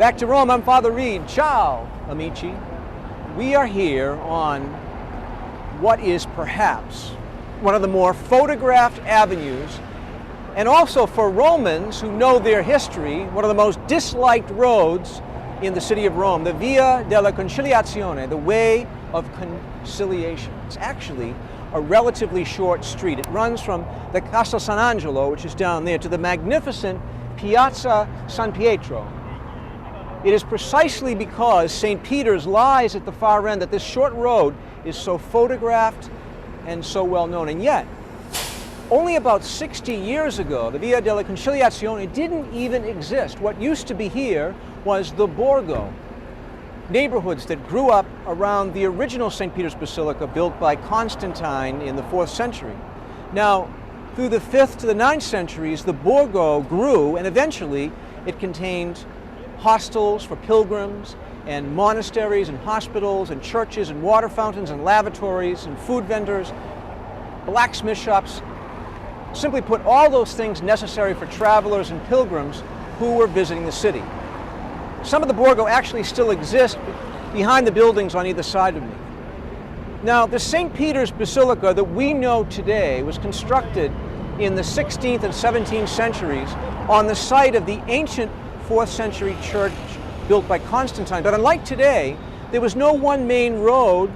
Back to Rome, I'm Father Reed. Ciao, amici. We are here on what is perhaps one of the more photographed avenues, and also for Romans who know their history, one of the most disliked roads in the city of Rome, the Via della Conciliazione, the way of conciliation. It's actually a relatively short street. It runs from the Castel San Angelo, which is down there, to the magnificent Piazza San Pietro. It is precisely because St. Peter's lies at the far end that this short road is so photographed and so well known. And yet, only about 60 years ago, the Via della Conciliazione didn't even exist. What used to be here was the Borgo, neighborhoods that grew up around the original St. Peter's Basilica built by Constantine in the 4th century. Now, through the 5th to the 9th centuries, the Borgo grew, and eventually it contained hostels for pilgrims and monasteries and hospitals and churches and water fountains and lavatories and food vendors, blacksmith shops. Simply put, all those things necessary for travelers and pilgrims who were visiting the city. Some of the Borgo actually still exist behind the buildings on either side of me. Now, the St. Peter's Basilica that we know today was constructed in the 16th and 17th centuries on the site of the ancient 4th century church built by Constantine. But unlike today, there was no one main road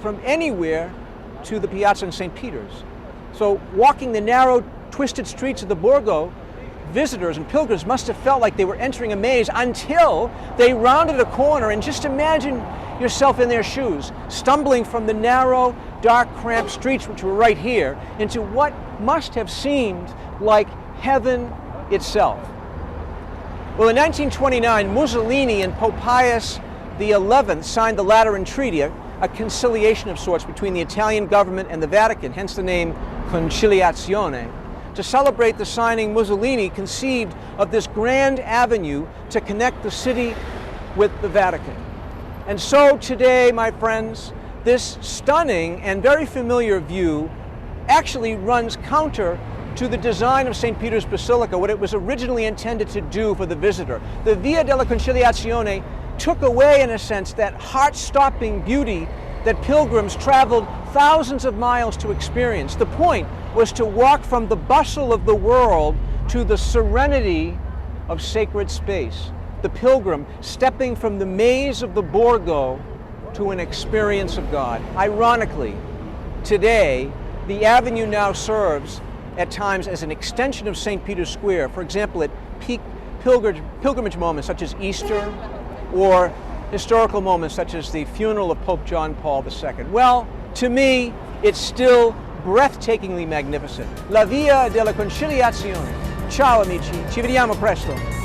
from anywhere to the Piazza in St. Peter's. So walking the narrow, twisted streets of the Borgo, visitors and pilgrims must have felt like they were entering a maze until they rounded a corner, and just imagine yourself in their shoes, stumbling from the narrow, dark, cramped streets which were right here into what must have seemed like heaven itself. Well, in 1929, Mussolini and Pope Pius XI signed the Lateran Treaty, a conciliation of sorts between the Italian government and the Vatican, hence the name Conciliazione. To celebrate the signing, Mussolini conceived of this grand avenue to connect the city with the Vatican. And so today, my friends, this stunning and very familiar view actually runs counter to the design of St. Peter's Basilica, what it was originally intended to do for the visitor. The Via della Conciliazione took away, in a sense, that heart-stopping beauty that pilgrims traveled thousands of miles to experience. The point was to walk from the bustle of the world to the serenity of sacred space. The pilgrim stepping from the maze of the Borgo to an experience of God. Ironically, today, the avenue now serves at times as an extension of St. Peter's Square, for example, at peak pilgrimage moments such as Easter, or historical moments such as the funeral of Pope John Paul II. Well, to me, it's still breathtakingly magnificent. La Via della Conciliazione. Ciao amici, ci vediamo presto.